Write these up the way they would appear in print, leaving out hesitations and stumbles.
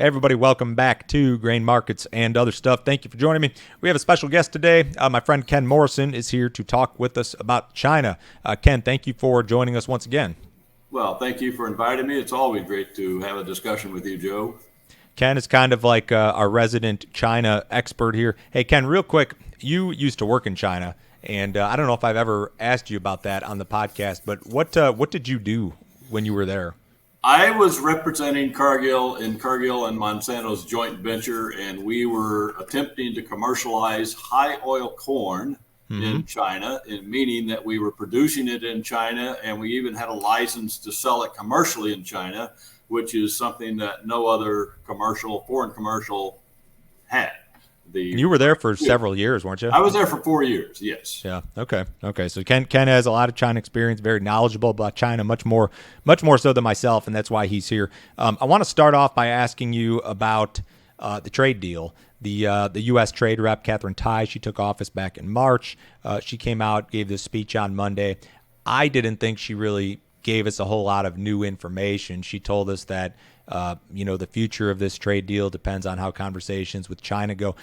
Hey, everybody, welcome back to Grain Markets and Other Stuff. Thank you for joining me. We have a special guest today. My friend Ken Morrison is here to talk with us about China. Ken, thank you for joining us once again. Well, thank you for inviting me. It's always great to have a discussion with you, Joe. Ken is kind of like our resident China expert here. Hey, Ken, real quick, you used to work in China, and I don't know if I've ever asked you about that on the podcast, but what did you do when you were there? I was representing Cargill and Monsanto's joint venture, and we were attempting to commercialize high oil corn in China, meaning that we were producing it in China, and we even had a license to sell it commercially in China, which is something that no other foreign commercial had. You were there for several years, weren't you? I was there for 4 years, yes. Yeah. Okay. So Ken has a lot of China experience, very knowledgeable about China, much more so than myself, and that's why he's here. I want to start off by asking you about the trade deal. The U.S. trade rep, Catherine Tai, she took office back in March. She came out, gave this speech on Monday. I didn't think she really gave us a whole lot of new information. She told us that the future of this trade deal depends on how conversations with China go.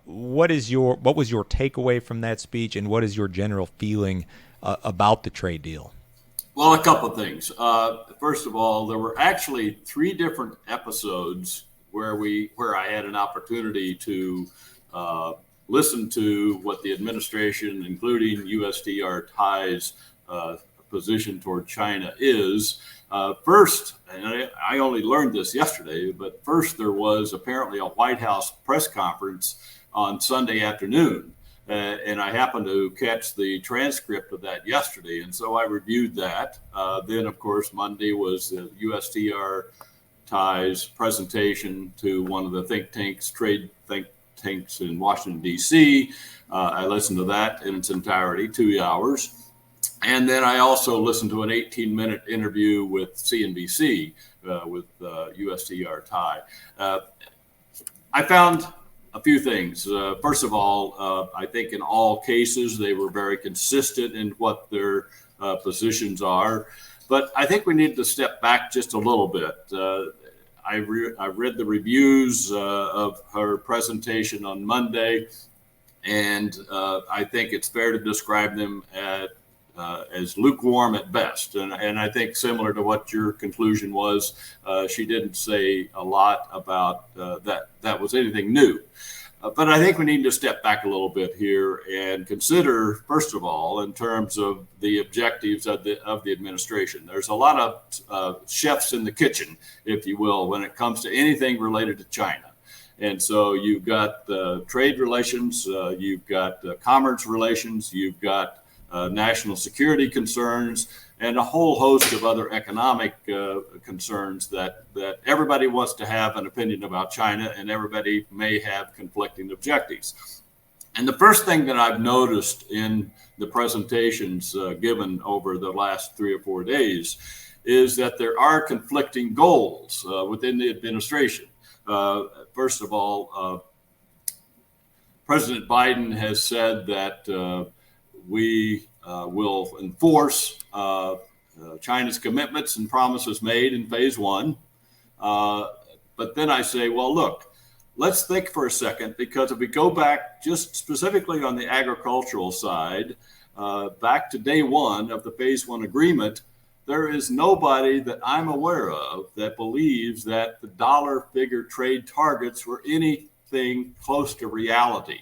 What was your takeaway from that speech, and what is your general feeling about the trade deal? Well, a couple of things. First of all, there were actually 3 different episodes where I had an opportunity to listen to what the administration, including USTR Tai's position toward China is. First, and I only learned this yesterday, but first there was apparently a White House press conference on Sunday afternoon. And I happened to catch the transcript of that yesterday. And so I reviewed that. Then, of course, Monday was the USTR Tai's presentation to one of the trade think tanks in Washington, D.C. I listened to that in its entirety, 2 hours. And then I also listened to an 18-minute interview with CNBC with USTR Tai. I found a few things. First of all, I think in all cases they were very consistent in what their positions are. But I think we need to step back just a little bit. I read the reviews of her presentation on Monday, and I think it's fair to describe them as lukewarm at best. And I think similar to what your conclusion was, she didn't say a lot about that was anything new. But I think we need to step back a little bit here and consider, first of all, in terms of the objectives of the administration. There's a lot of chefs in the kitchen, if you will, when it comes to anything related to China. And so you've got trade relations, you've got commerce relations, you've got national security concerns, and a whole host of other economic concerns that everybody wants to have an opinion about China, and everybody may have conflicting objectives. And the first thing that I've noticed in the presentations given over the last 3 or 4 days is that there are conflicting goals within the administration. First of all, President Biden has said that we will enforce China's commitments and promises made in phase 1. But then I say, well, look, let's think for a second, because if we go back just specifically on the agricultural side, back to day 1 of the phase 1 agreement, there is nobody that I'm aware of that believes that the dollar figure trade targets were anything close to reality.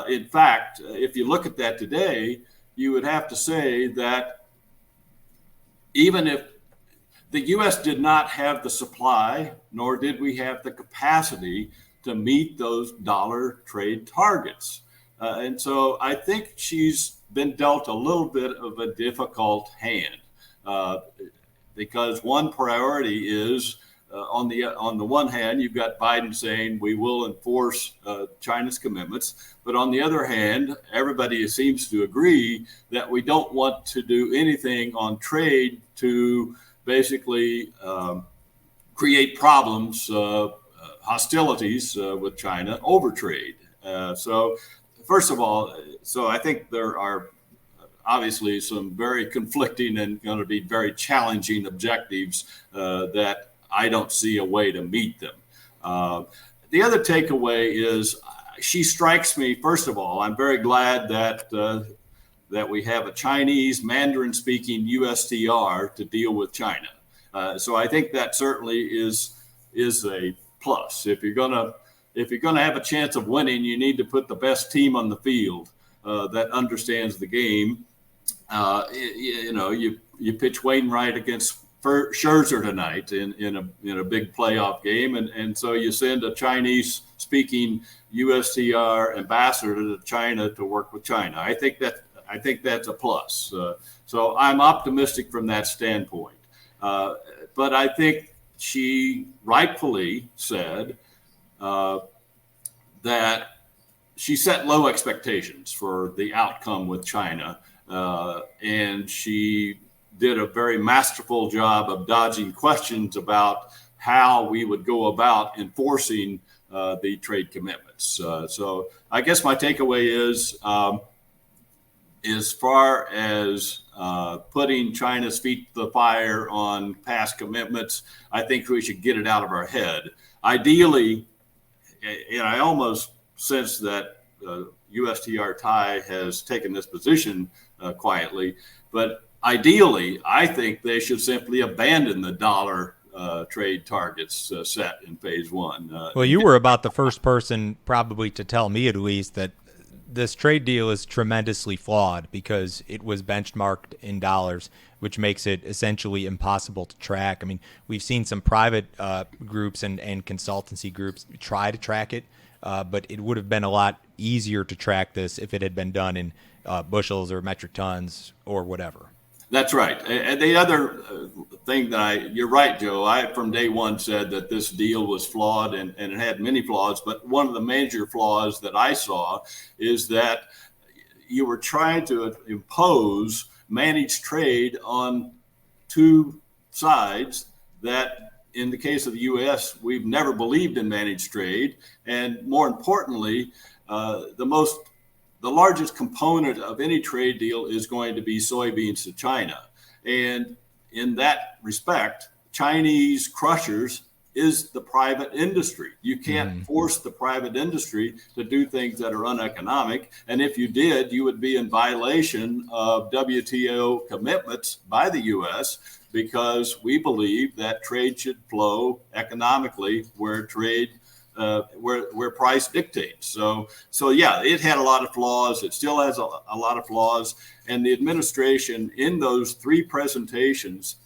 In fact, if you look at that today, you would have to say that even if the U.S. did not have the supply, nor did we have the capacity to meet those dollar trade targets. And so I think she's been dealt a little bit of a difficult hand because one priority is on the one hand, you've got Biden saying we will enforce China's commitments, but on the other hand, everybody seems to agree that we don't want to do anything on trade to basically create problems, hostilities with China over trade. So first of all, so I think there are obviously some very conflicting and going to be very challenging objectives that I don't see a way to meet them. Uh, the other takeaway is she strikes me. First of all, I'm very glad that we have a Chinese Mandarin-speaking USTR to deal with China. So I think that certainly is a plus. If you're gonna have a chance of winning, you need to put the best team on the field that understands the game. You pitch Wainwright against Scherzer tonight in a big playoff game, and so you send a Chinese-speaking USTR ambassador to China to work with China. I think that's a plus. So I'm optimistic from that standpoint. But I think she rightfully said that she set low expectations for the outcome with China, and she did a very masterful job of dodging questions about how we would go about enforcing the trade commitments. So I guess my takeaway is, as far as putting China's feet to the fire on past commitments, I think we should get it out of our head. Ideally, and I almost sense that USTR Thai has taken this position quietly, but ideally, I think they should simply abandon the dollar trade targets set in phase one. Well, you were about the first person probably to tell me, at least, that this trade deal is tremendously flawed because it was benchmarked in dollars, which makes it essentially impossible to track. I mean, we've seen some private groups and consultancy groups try to track it, but it would have been a lot easier to track this if it had been done in bushels or metric tons or whatever. That's right. And the other thing that you're right, Joe, I from day one said that this deal was flawed and it had many flaws. But one of the major flaws that I saw is that you were trying to impose managed trade on two sides that, in the case of the U.S., we've never believed in managed trade. And more importantly, the largest component of any trade deal is going to be soybeans to China. And in that respect, Chinese crushers is the private industry. You can't force the private industry to do things that are uneconomic. And if you did, you would be in violation of WTO commitments by the U.S. because we believe that trade should flow economically where where price dictates. So yeah, it had a lot of flaws. It still has a lot of flaws. And the administration in those three presentations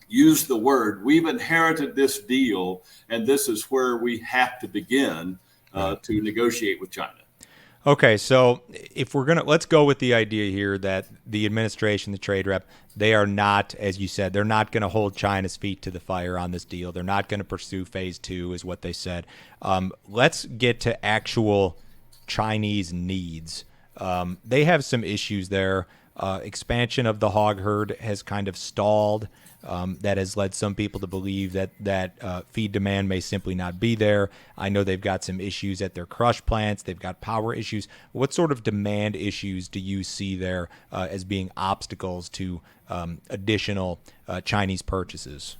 used the word, we've inherited this deal, and this is where we have to begin to negotiate with China. Okay, so if let's go with the idea here that the administration, the trade rep, they are not, as you said, they're not going to hold China's feet to the fire on this deal. They're not going to pursue phase two, is what they said. Let's get to actual Chinese needs. They have some issues there. Expansion of the hog herd has kind of stalled. That has led some people to believe that feed demand may simply not be there. I know they've got some issues at their crush plants. They've got power issues. What sort of demand issues do you see there as being obstacles to additional Chinese purchases?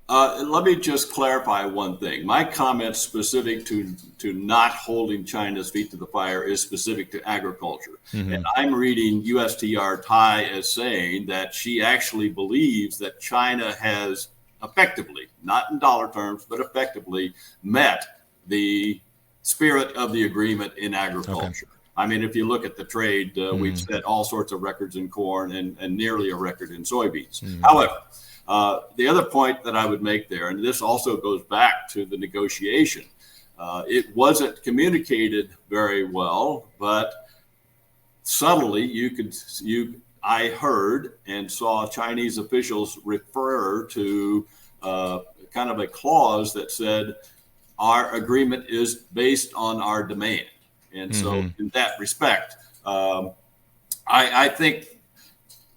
Let me just clarify one thing. My comment specific to not holding China's feet to the fire is specific to agriculture. And I'm reading USTR Thai as saying that she actually believes that China has effectively, not in dollar terms, but effectively met the spirit of the agreement in agriculture. Okay. I mean, if you look at the trade, we've set all sorts of records in corn and nearly a record in soybeans. However, the other point that I would make there, and this also goes back to the negotiation, it wasn't communicated very well, but subtly I heard and saw Chinese officials refer to kind of a clause that said our agreement is based on our demand. And so in that respect, I think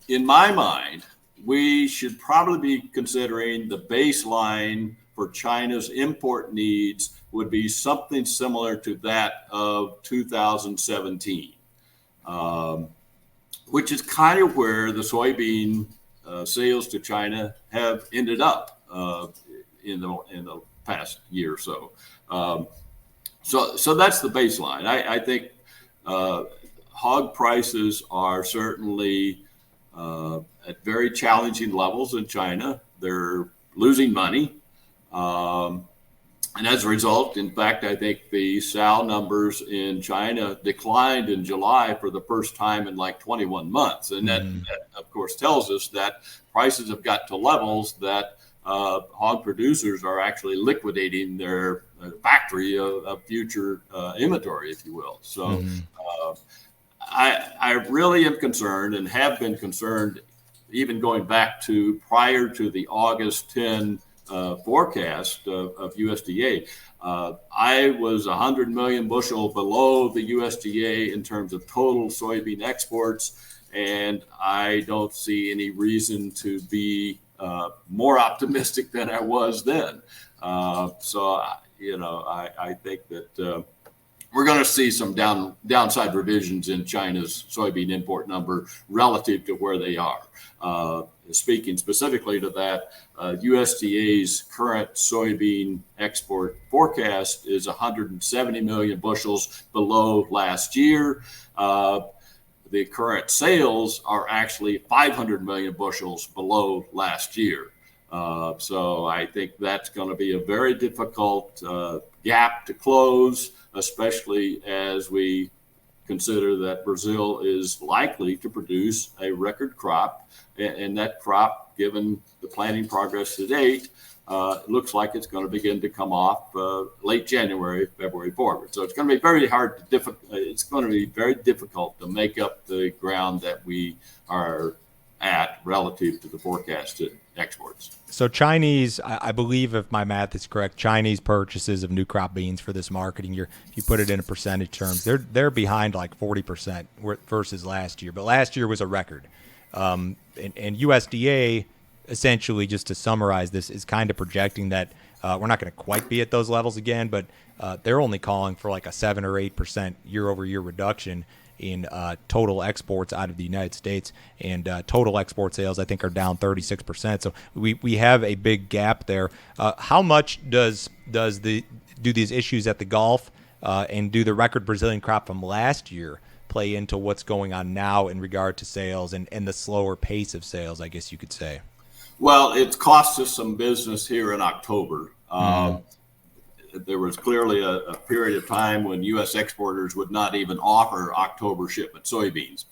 in my mind, we should probably be considering the baseline for China's import needs would be something similar to that of 2017, which is kind of where the soybean sales to China have ended up in the past year or so. So that's the baseline. I think hog prices are certainly at very challenging levels in China. They're losing money. And as a result, in fact, I think the sow numbers in China declined in July for the first time in like 21 months. And that of course, tells us that prices have got to levels that hog producers are actually liquidating their factory of future inventory, if you will. So I really am concerned and have been concerned even going back to prior to the August 10 forecast of USDA. I was 100 million bushel below the USDA in terms of total soybean exports, and I don't see any reason to be more optimistic than I was then. So, I think that we're going to see some downside revisions in China's soybean import number relative to where they are. Speaking specifically to that, USDA's current soybean export forecast is 170 million bushels below last year. The current sales are actually 500 million bushels below last year. So I think that's going to be a very difficult gap to close, especially as we consider that Brazil is likely to produce a record crop. And that crop, given the planting progress to date, looks like it's going to begin to come off late January, February forward. So it's going to be very it's going to be very difficult to make up the ground that we are at relative to the forecasted exports. So Chinese, I believe, if my math is correct, Chinese purchases of new crop beans for this marketing year, if you put it in percentage terms, they're behind like 40% versus last year. But last year was a record. And USDA, essentially, just to summarize this, is kind of projecting that we're not going to quite be at those levels again, but they're only calling for like a 7 or 8% year-over-year reduction in total exports out of the United States, and total export sales, I think, are down 36%. So we have a big gap there. How much do these issues at the Gulf and do the record Brazilian crop from last year play into what's going on now in regard to sales and the slower pace of sales, I guess you could say? Well, it's cost us some business here in October. There was clearly a period of time when U.S. exporters would not even offer October shipment soybeans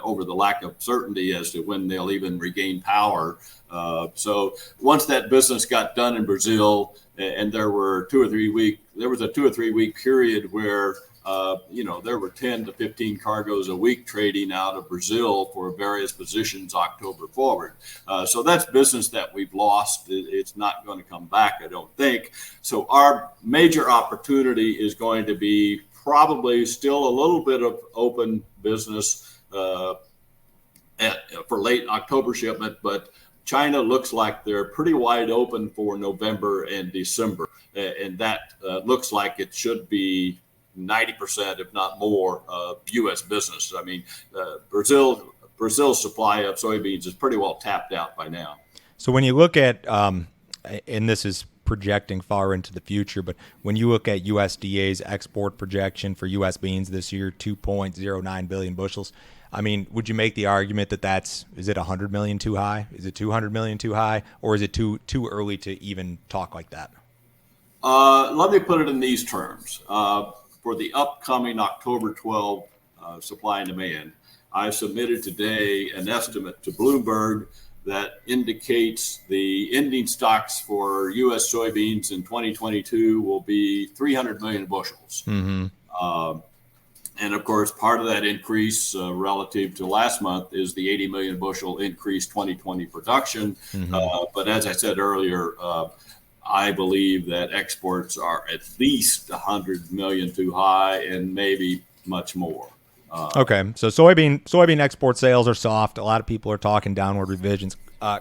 over the lack of certainty as to when they'll even regain power. So once that business got done in Brazil, and there was a 2 or 3 week period where there were 10 to 15 cargoes a week trading out of Brazil for various positions October forward. So that's business that we've lost. It's not going to come back, I don't think. So our major opportunity is going to be probably still a little bit of open business for late October shipment, but China looks like they're pretty wide open for November and December. And that looks like it should be 90%, if not more, of U.S. business. I mean, Brazil's supply of soybeans is pretty well tapped out by now. So when you look at, and this is projecting far into the future, but when you look at USDA's export projection for U.S. beans this year, 2.09 billion bushels, I mean, would you make the argument that is it 100 million too high? Is it 200 million too high? Or is it too early to even talk like that? Let me put it in these terms. For the upcoming October 12 supply and demand, I submitted today an estimate to Bloomberg that indicates the ending stocks for U.S. soybeans in 2022 will be 300 million bushels. And of course, part of that increase relative to last month is the 80 million bushel increase 2020 production. But as I said earlier, I believe that exports are at least 100 million too high and maybe much more. Okay, so soybean export sales are soft. A lot of people are talking downward revisions.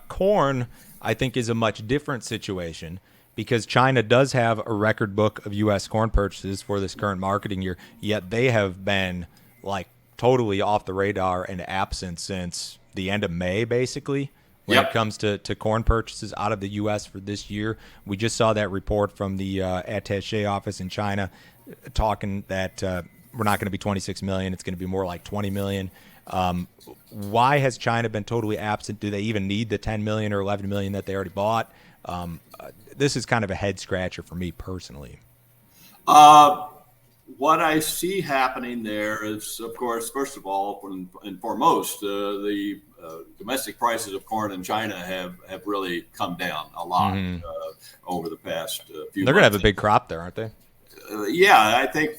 Corn, I think, is a much different situation because China does have a record book of U.S. corn purchases for this current marketing year, yet they have been like totally off the radar and absent since the end of May, basically. when it comes to corn purchases out of the U.S. for this year. We just saw that report from the attaché office in China talking that we're not going to be 26 million. It's going to be more like 20 million. Why has China been totally absent? Do they even need the 10 million or 11 million that they already bought? This is kind of a head scratcher for me personally. What I see happening there is, of course, first of all and foremost, the domestic prices of corn in China have really come down a lot over the past few months. They're going to have a big crop there, aren't they? Yeah, I think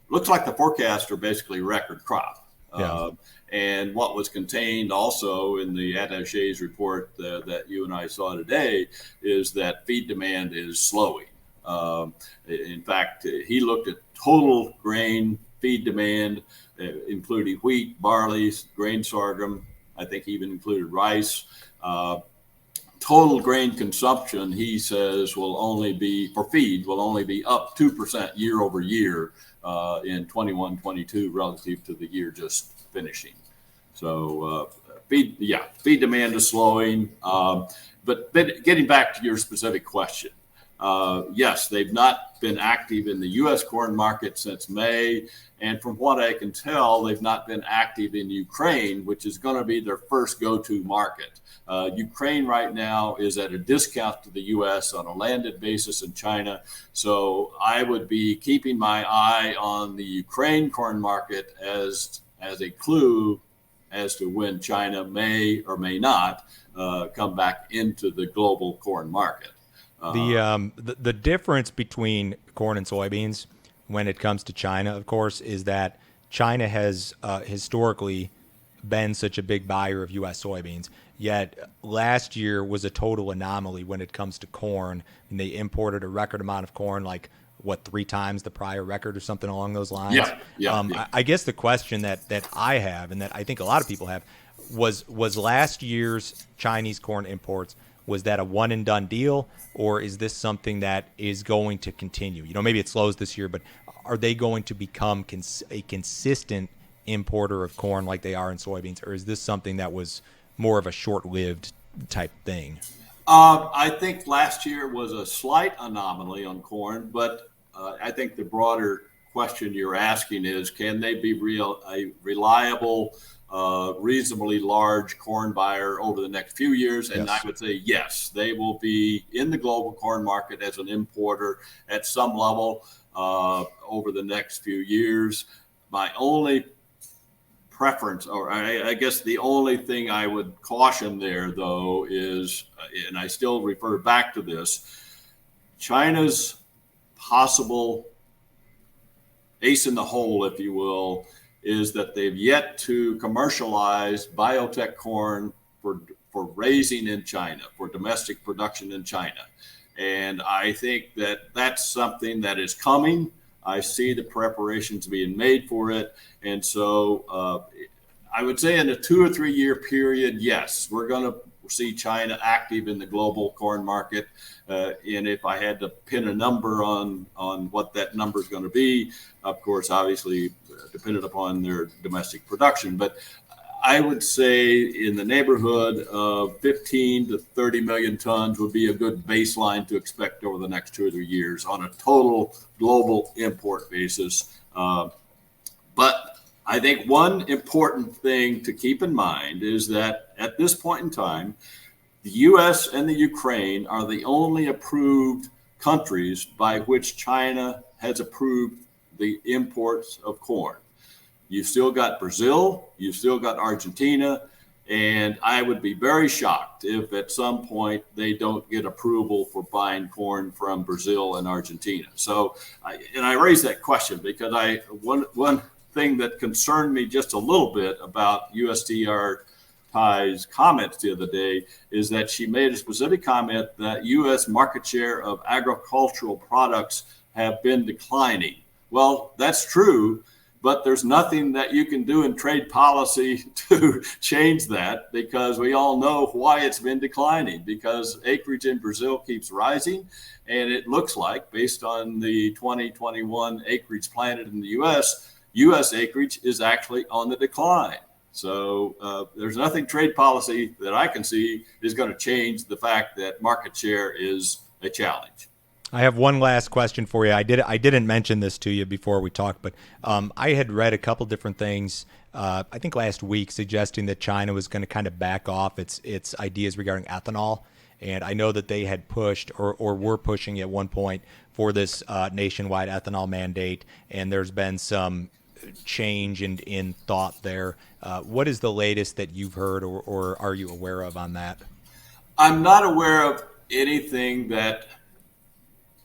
looks like the forecasts are basically record crop. Yeah. And what was contained also in the attaché's report that you and I saw today is that feed demand is slowing. In fact, he looked at total grain feed demand, including wheat, barley, grain sorghum. I think he even included rice. Total grain consumption, he says, will only be up 2% year over year in 21-22 relative to the year just finishing. So feed demand is slowing. But getting back to your specific question, yes, they've not been active in the U.S. corn market since May. And from what I can tell, they've not been active in Ukraine, which is going to be their first go-to market. Ukraine right now is at a discount to the U.S. on a landed basis in China. So I would be keeping my eye on the Ukraine corn market as a clue as to when China may or may not come back into the global corn market. The difference between corn and soybeans when it comes to China, of course, is that China has historically been such a big buyer of U.S. soybeans. Yet last year was a total anomaly when it comes to corn, and they imported a record amount of corn, like 3 times the prior record or something along those lines. Yeah. I guess the question that I have, and that I think a lot of people have, was last year's Chinese corn imports, was that a one and done deal, or is this something that is going to continue? Maybe it slows this year, but are they going to become a consistent importer of corn like they are in soybeans, or is this something that was more of a short-lived type thing? I think last year was a slight anomaly on corn, but I think the broader question you're asking is, can they be a reliable, reasonably large corn buyer over the next few years? And Yes. I would say yes, they will be in the global corn market as an importer at some level over the next few years. My only preference, or I guess the only thing I would caution there, though, is, and I still refer back to this, China's possible ace in the hole, if you will, is that they've yet to commercialize biotech corn for raising in China, for domestic production in China. And I think that that's something that is coming. I see the preparations being made for it. And so I would say in a 2 or 3 year period, yes, we're going to see China active in the global corn market. And if I had to pin a number on what that number is going to be, of course, obviously dependent upon their domestic production. But I would say in the neighborhood of 15 to 30 million tons would be a good baseline to expect over the next 2 or 3 years on a total global import basis. But I think one important thing to keep in mind is that at this point in time, the U.S. and the Ukraine are the only approved countries by which China has approved the imports of corn. You've still got Brazil, you've still got Argentina, and I would be very shocked if at some point they don't get approval for buying corn from Brazil and Argentina. So, I raise that question because one thing that concerned me just a little bit about USTR Ty's comments the other day is that she made a specific comment that U.S. market share of agricultural products have been declining. Well, that's true, but there's nothing that you can do in trade policy to change that, because we all know why it's been declining, because acreage in Brazil keeps rising. And it looks like, based on the 2021 acreage planted in the U.S. acreage is actually on the decline. So there's nothing trade policy that I can see is going to change the fact that market share is a challenge. I have one last question for you. I didn't mention this to you before we talked, but I had read a couple different things. I think last week suggesting that China was going to kind of back off its ideas regarding ethanol, and I know that they had pushed or were pushing at one point for this nationwide ethanol mandate, and there's been some change in thought there. What is the latest that you've heard or are you aware of on that? I'm not aware of anything that.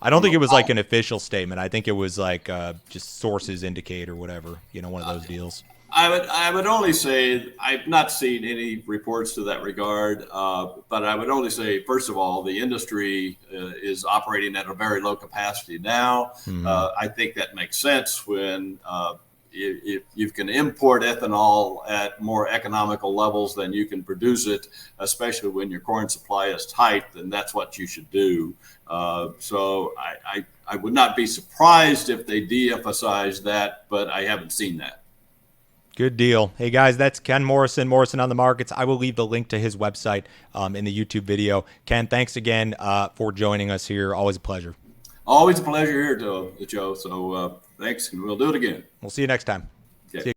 I don't think it was like an official statement. I think it was like just sources indicate or whatever, one of those deals. I would only say I've not seen any reports to that regard, but I would only say, first of all, the industry is operating at a very low capacity now. I think that makes sense when if you can import ethanol at more economical levels than you can produce it, especially when your corn supply is tight, then that's what you should do. So I would not be surprised if they de-emphasize that, but I haven't seen that. Good deal. Hey, guys, that's Ken Morrison on the Markets. I will leave the link to his website in the YouTube video. Ken, thanks again for joining us here. Always a pleasure. Always a pleasure here, Joe. So thanks, and we'll do it again. We'll see you next time. Okay. See you.